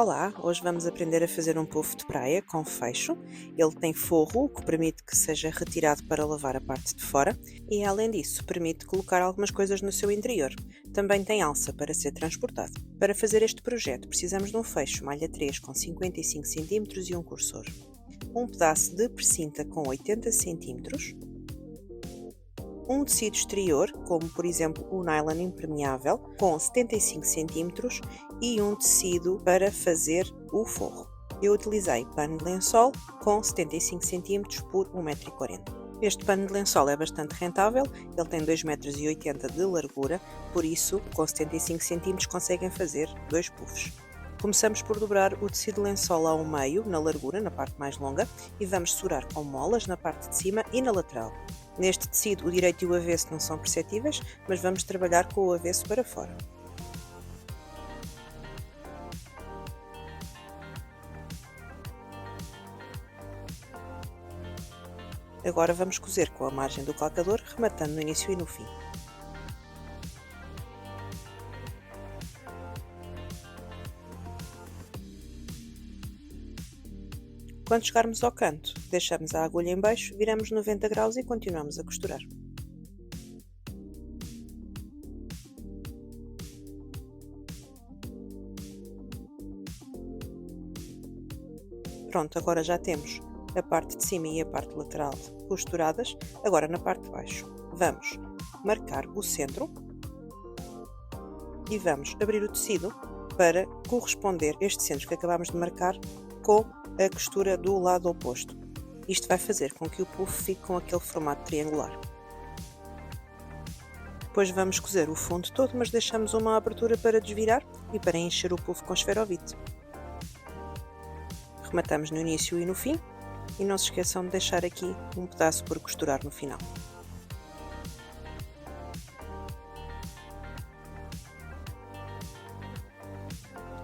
Olá, hoje vamos aprender a fazer um puff de praia com fecho. Ele tem forro, o que permite que seja retirado para lavar a parte de fora e, além disso, permite colocar algumas coisas no seu interior. Também tem alça para ser transportado. Para fazer este projeto precisamos de um fecho malha 3 com 55 cm e um cursor, um pedaço de precinta com 80 cm, um tecido exterior, como por exemplo o nylon impermeável, com 75 cm e um tecido para fazer o forro. Eu utilizei pano de lençol com 75 cm por 1,40 m. Este pano de lençol é bastante rentável, ele tem 2,80 m de largura, por isso com 75 cm conseguem fazer 2 puffs. Começamos por dobrar o tecido de lençol ao meio, na largura, na parte mais longa, e vamos segurar com molas na parte de cima e na lateral. Neste tecido, o direito e o avesso não são perceptíveis, mas vamos trabalhar com o avesso para fora. Agora vamos cozer com a margem do calcador, rematando no início e no fim. Quando chegarmos ao canto, deixamos a agulha em baixo, viramos 90 graus e continuamos a costurar. Pronto, agora já temos a parte de cima e a parte lateral costuradas. Agora na parte de baixo vamos marcar o centro e vamos abrir o tecido para corresponder este centro que acabamos de marcar com a costura do lado oposto. Isto vai fazer com que o puff fique com aquele formato triangular. Depois vamos cozer o fundo todo, mas deixamos uma abertura para desvirar e para encher o puff com esferovite. Rematamos no início e no fim e não se esqueçam de deixar aqui um pedaço por costurar no final.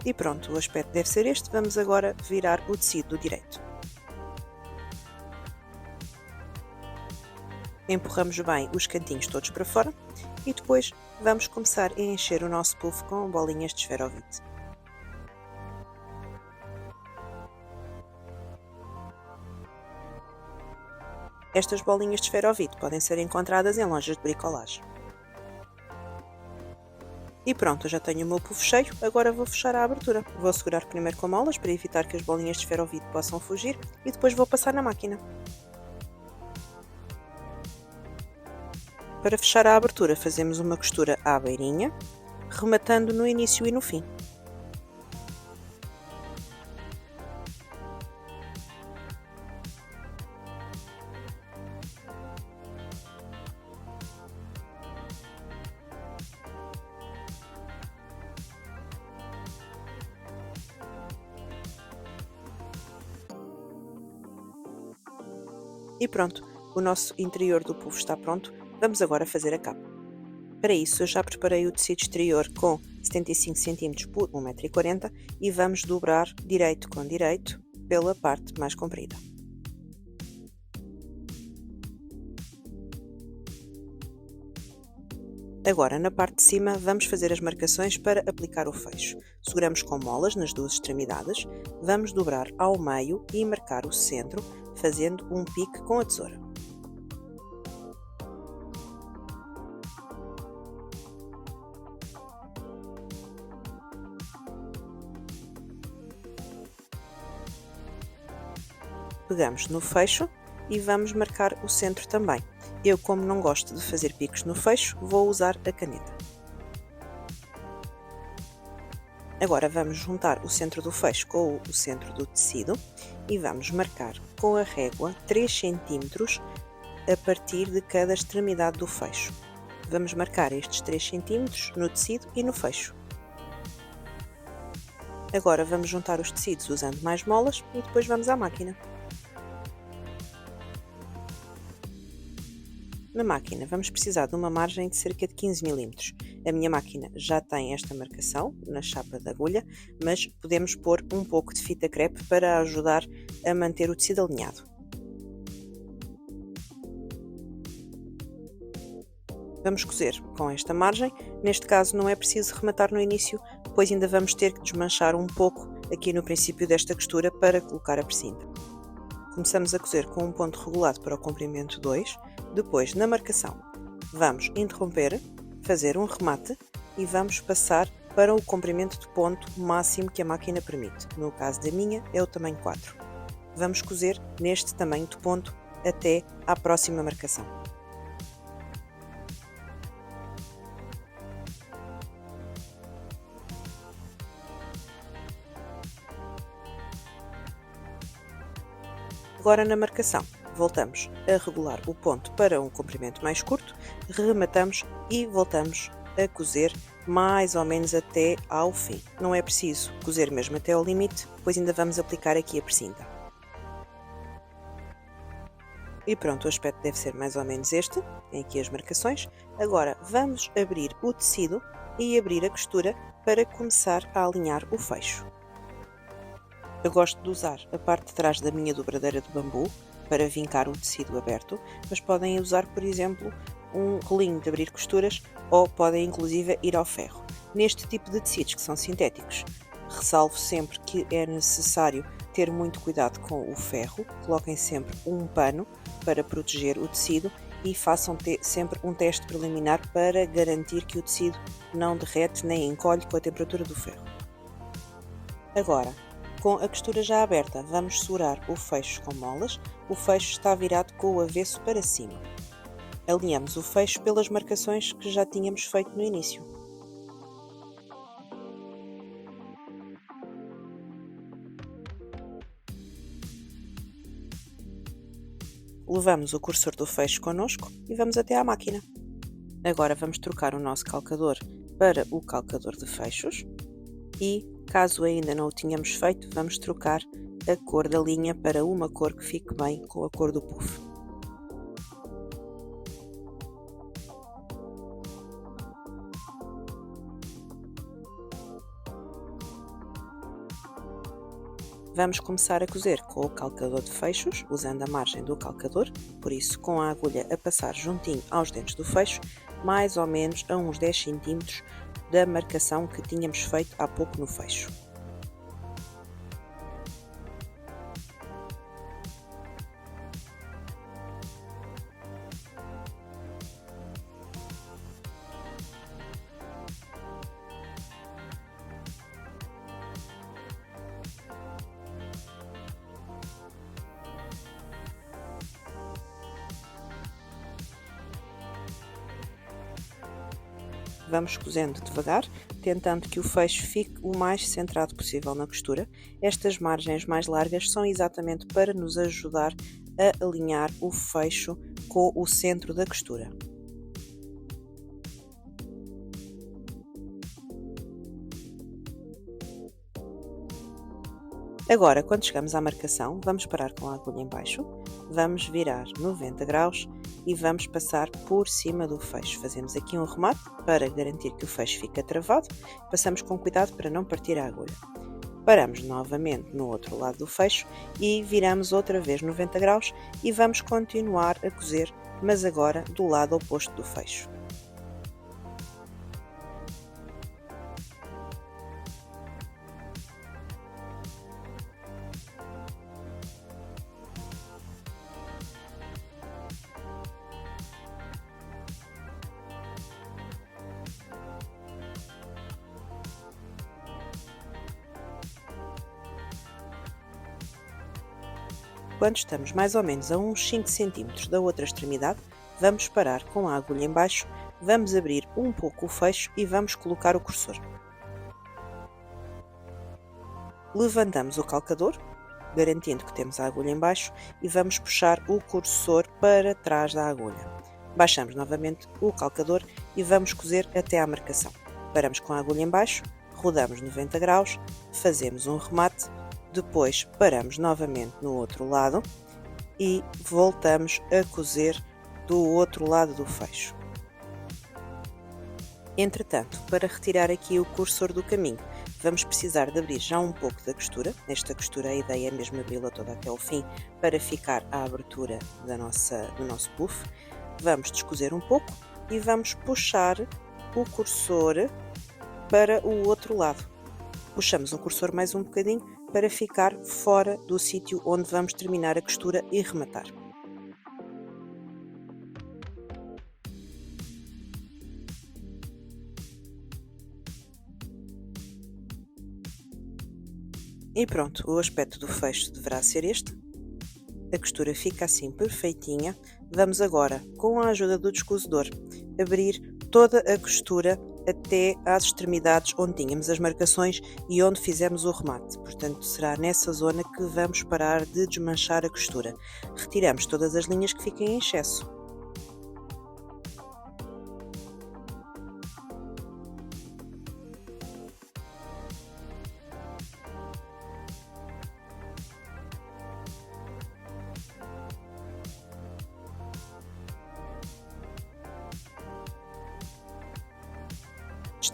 E pronto, o aspecto deve ser este. Vamos agora virar o tecido do direito. Empurramos bem os cantinhos todos para fora e depois vamos começar a encher o nosso puff com bolinhas de esferovite. Estas bolinhas de esferovite podem ser encontradas em lojas de bricolagem. E pronto, eu já tenho o meu puff cheio, agora vou fechar a abertura. Vou segurar primeiro com molas para evitar que as bolinhas de esferovite possam fugir e depois vou passar na máquina. Para fechar a abertura fazemos uma costura à beirinha, rematando no início e no fim. E pronto, o nosso interior do puff está pronto. Vamos agora fazer a capa. Para isso eu já preparei o tecido exterior com 75 cm por 1,40 m e vamos dobrar direito com direito pela parte mais comprida. Agora na parte de cima vamos fazer as marcações para aplicar o fecho. Seguramos com molas nas duas extremidades, vamos dobrar ao meio e marcar o centro, fazendo um pique com a tesoura. Pegamos no fecho e vamos marcar o centro também. Eu, como não gosto de fazer picos no fecho, vou usar a caneta. Agora vamos juntar o centro do fecho com o centro do tecido e vamos marcar com a régua 3 cm a partir de cada extremidade do fecho. Vamos marcar estes 3 cm no tecido e no fecho. Agora vamos juntar os tecidos usando mais molas e depois vamos à máquina. Na máquina vamos precisar de uma margem de cerca de 15 mm. A minha máquina já tem esta marcação na chapa da agulha, mas podemos pôr um pouco de fita crepe para ajudar a manter o tecido alinhado. Vamos cozer com esta margem, neste caso não é preciso rematar no início, pois ainda vamos ter que desmanchar um pouco aqui no princípio desta costura para colocar a precinta. Começamos a cozer com um ponto regulado para o comprimento 2, depois na marcação vamos interromper, fazer um remate e vamos passar para o comprimento de ponto máximo que a máquina permite. No caso da minha é o tamanho 4. Vamos cozer neste tamanho de ponto até à próxima marcação. Agora na marcação, voltamos a regular o ponto para um comprimento mais curto, rematamos e voltamos a cozer mais ou menos até ao fim. Não é preciso cozer mesmo até ao limite, pois ainda vamos aplicar aqui a precinta. E pronto, o aspecto deve ser mais ou menos este, tem aqui as marcações. Agora vamos abrir o tecido e abrir a costura para começar a alinhar o fecho. Eu gosto de usar a parte de trás da minha dobradeira de bambu para vincar o tecido aberto, mas podem usar, por exemplo, um rolinho de abrir costuras ou podem inclusive ir ao ferro. Neste tipo de tecidos que são sintéticos, ressalvo sempre que é necessário ter muito cuidado com o ferro, coloquem sempre um pano para proteger o tecido e façam sempre um teste preliminar para garantir que o tecido não derrete nem encolhe com a temperatura do ferro. Agora, com a costura já aberta, vamos segurar o fecho com molas. O fecho está virado com o avesso para cima. Alinhamos o fecho pelas marcações que já tínhamos feito no início. Levamos o cursor do fecho connosco e vamos até à máquina. Agora vamos trocar o nosso calcador para o calcador de fechos e, caso ainda não o tínhamos feito, vamos trocar a cor da linha para uma cor que fique bem com a cor do puff. Vamos começar a cozer com o calcador de fechos, usando a margem do calcador, por isso com a agulha a passar juntinho aos dentes do fecho, mais ou menos a uns 10 cm da marcação que tínhamos feito há pouco no fecho. Vamos cozendo devagar, tentando que o fecho fique o mais centrado possível na costura. Estas margens mais largas são exatamente para nos ajudar a alinhar o fecho com o centro da costura. Agora, quando chegamos à marcação, vamos parar com a agulha em baixo, vamos virar 90 graus e vamos passar por cima do fecho. Fazemos aqui um remate para garantir que o fecho fica travado, passamos com cuidado para não partir a agulha. Paramos novamente no outro lado do fecho e viramos outra vez 90 graus e vamos continuar a cozer, mas agora do lado oposto do fecho. Quando estamos mais ou menos a uns 5 cm da outra extremidade, vamos parar com a agulha em baixo, vamos abrir um pouco o fecho e vamos colocar o cursor. Levantamos o calcador, garantindo que temos a agulha em baixo, e vamos puxar o cursor para trás da agulha. Baixamos novamente o calcador e vamos cozer até à marcação. Paramos com a agulha em baixo, rodamos 90 graus, fazemos um remate, depois paramos novamente no outro lado e voltamos a cozer do outro lado do fecho. Entretanto, para retirar aqui o cursor do caminho, vamos precisar de abrir já um pouco da costura. Nesta costura a ideia é mesmo abri-la toda até ao fim para ficar à abertura do nosso puff. Vamos descozer um pouco e vamos puxar o cursor para o outro lado. Puxamos o cursor mais um bocadinho para ficar fora do sítio onde vamos terminar a costura e rematar. E pronto, o aspecto do fecho deverá ser este. A costura fica assim perfeitinha. Vamos agora, com a ajuda do descosedor, abrir toda a costura até às extremidades onde tínhamos as marcações e onde fizemos o remate. Portanto, será nessa zona que vamos parar de desmanchar a costura. Retiramos todas as linhas que fiquem em excesso.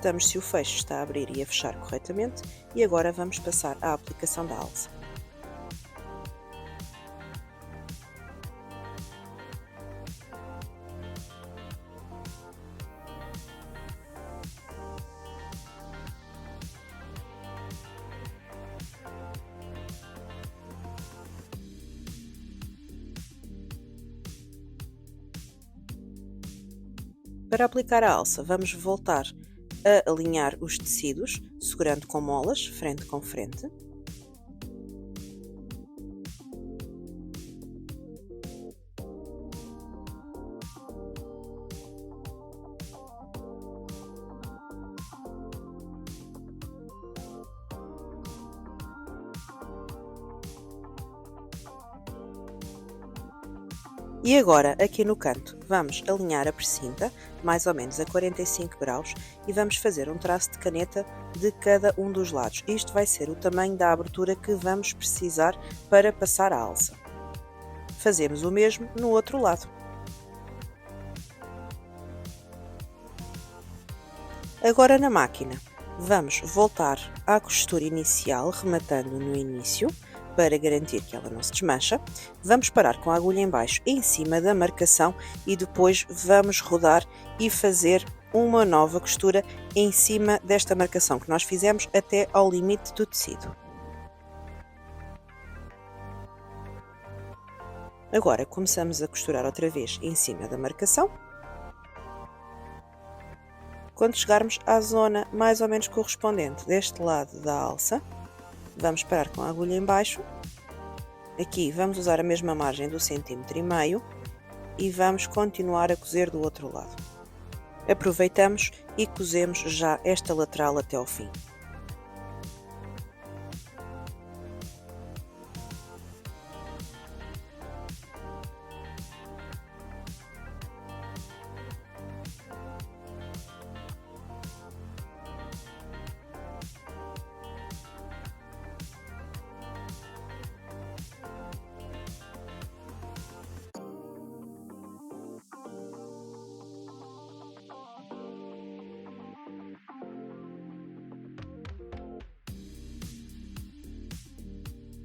Testamos se o fecho está a abrir e a fechar corretamente e agora vamos passar à aplicação da alça. Para aplicar a alça, vamos voltar a alinhar os tecidos, segurando com molas, frente com frente. E agora, aqui no canto, vamos alinhar a precinta, mais ou menos a 45 graus, e vamos fazer um traço de caneta de cada um dos lados. Isto vai ser o tamanho da abertura que vamos precisar para passar a alça. Fazemos o mesmo no outro lado. Agora na máquina, vamos voltar à costura inicial, rematando no início, para garantir que ela não se desmancha. Vamos parar com a agulha em baixo em cima da marcação e depois vamos rodar e fazer uma nova costura em cima desta marcação que nós fizemos até ao limite do tecido. Agora começamos a costurar outra vez em cima da marcação. Quando chegarmos à zona mais ou menos correspondente deste lado da alça, vamos parar com a agulha em baixo. Aqui vamos usar a mesma margem do 1,5 cm e vamos continuar a cozer do outro lado. Aproveitamos e cozemos já esta lateral até ao fim.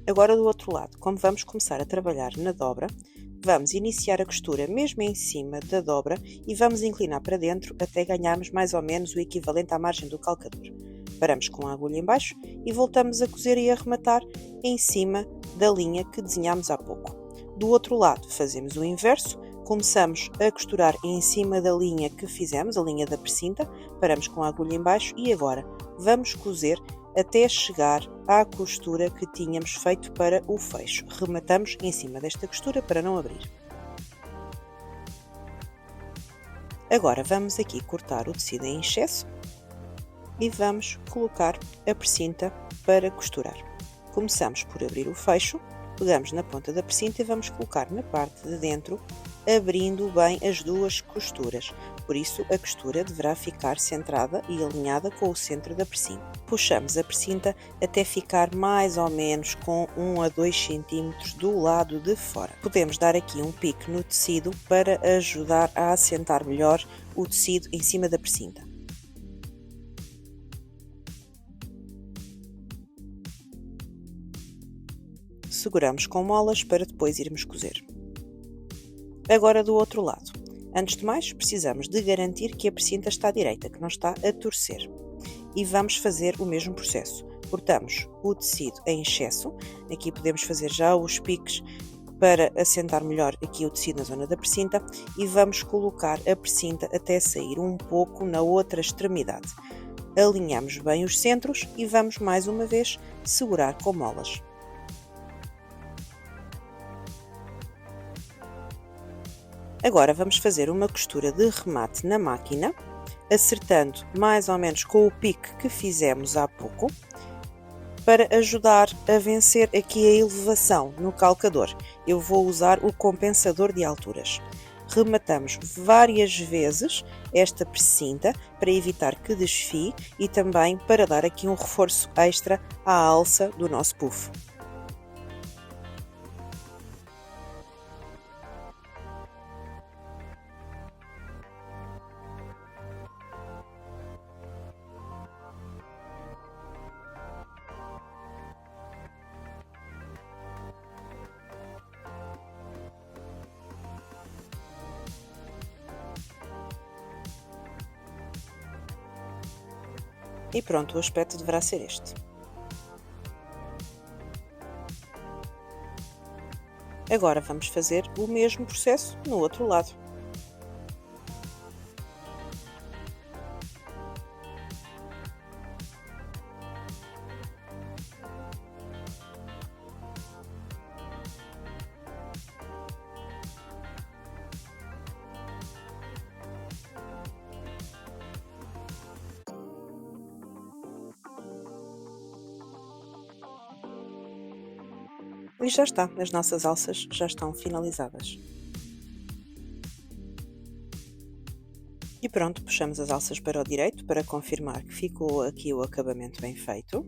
Agora do outro lado, como vamos começar a trabalhar na dobra, vamos iniciar a costura mesmo em cima da dobra e vamos inclinar para dentro até ganharmos mais ou menos o equivalente à margem do calcador. Paramos com a agulha em baixo e voltamos a cozer e a arrematar em cima da linha que desenhámos há pouco. Do outro lado fazemos o inverso, começamos a costurar em cima da linha que fizemos, a linha da precinta, paramos com a agulha em baixo e agora vamos cozer até chegar à costura que tínhamos feito para o fecho. Rematamos em cima desta costura para não abrir. Agora vamos aqui cortar o tecido em excesso e vamos colocar a precinta para costurar. Começamos por abrir o fecho, pegamos na ponta da precinta e vamos colocar na parte de dentro, abrindo bem as duas costuras. Por isso, a costura deverá ficar centrada e alinhada com o centro da precinta. Puxamos a precinta até ficar mais ou menos com 1 a 2 cm do lado de fora. Podemos dar aqui um pique no tecido para ajudar a assentar melhor o tecido em cima da precinta. Seguramos com molas para depois irmos cozer. Agora do outro lado. Antes de mais, precisamos de garantir que a precinta está direita, que não está a torcer. E vamos fazer o mesmo processo. Cortamos o tecido em excesso, aqui podemos fazer já os piques para assentar melhor aqui o tecido na zona da precinta e vamos colocar a precinta até sair um pouco na outra extremidade. Alinhamos bem os centros e vamos mais uma vez segurar com molas. Agora vamos fazer uma costura de remate na máquina, acertando mais ou menos com o pique que fizemos há pouco, para ajudar a vencer aqui a elevação no calcador. Eu vou usar o compensador de alturas. Rematamos várias vezes esta precinta para evitar que desfie e também para dar aqui um reforço extra à alça do nosso puff. E pronto, o aspecto deverá ser este. Agora vamos fazer o mesmo processo no outro lado. E já está, as nossas alças já estão finalizadas. E pronto, puxamos as alças para o direito para confirmar que ficou aqui o acabamento bem feito.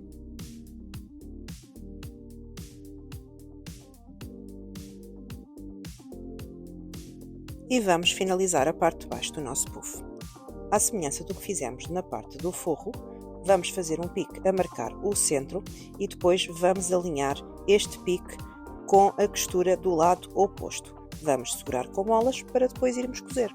E vamos finalizar a parte de baixo do nosso puff. À semelhança do que fizemos na parte do forro, vamos fazer um pique a marcar o centro e depois vamos alinhar este pique com a costura do lado oposto. Vamos segurar com molas para depois irmos cozer.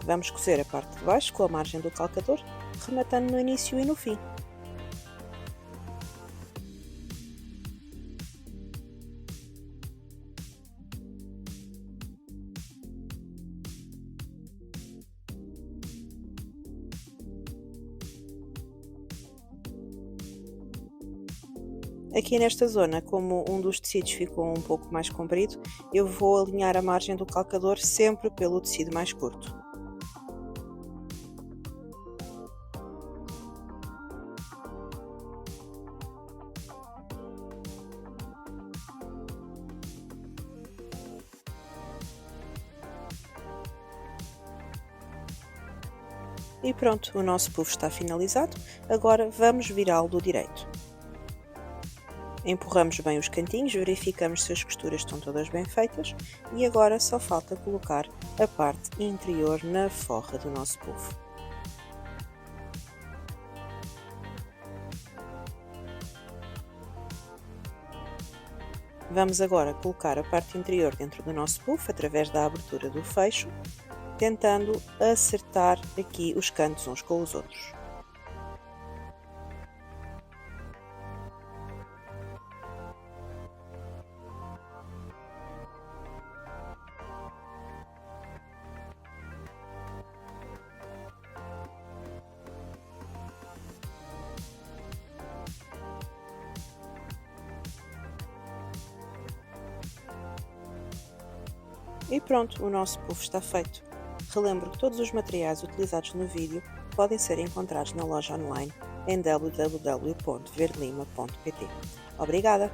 Vamos cozer a parte de baixo com a margem do calcador, rematando no início e no fim. Aqui nesta zona, como um dos tecidos ficou um pouco mais comprido, eu vou alinhar a margem do calcador sempre pelo tecido mais curto. E pronto, o nosso puff está finalizado. Agora vamos virá-lo do direito. Empurramos bem os cantinhos, verificamos se as costuras estão todas bem feitas e agora só falta colocar a parte interior na forra do nosso puff. Vamos agora colocar a parte interior dentro do nosso puff através da abertura do fecho, tentando acertar aqui os cantos uns com os outros. E pronto, o nosso puff está feito. Relembro que todos os materiais utilizados no vídeo podem ser encontrados na loja online em www.verdelima.pt. Obrigada!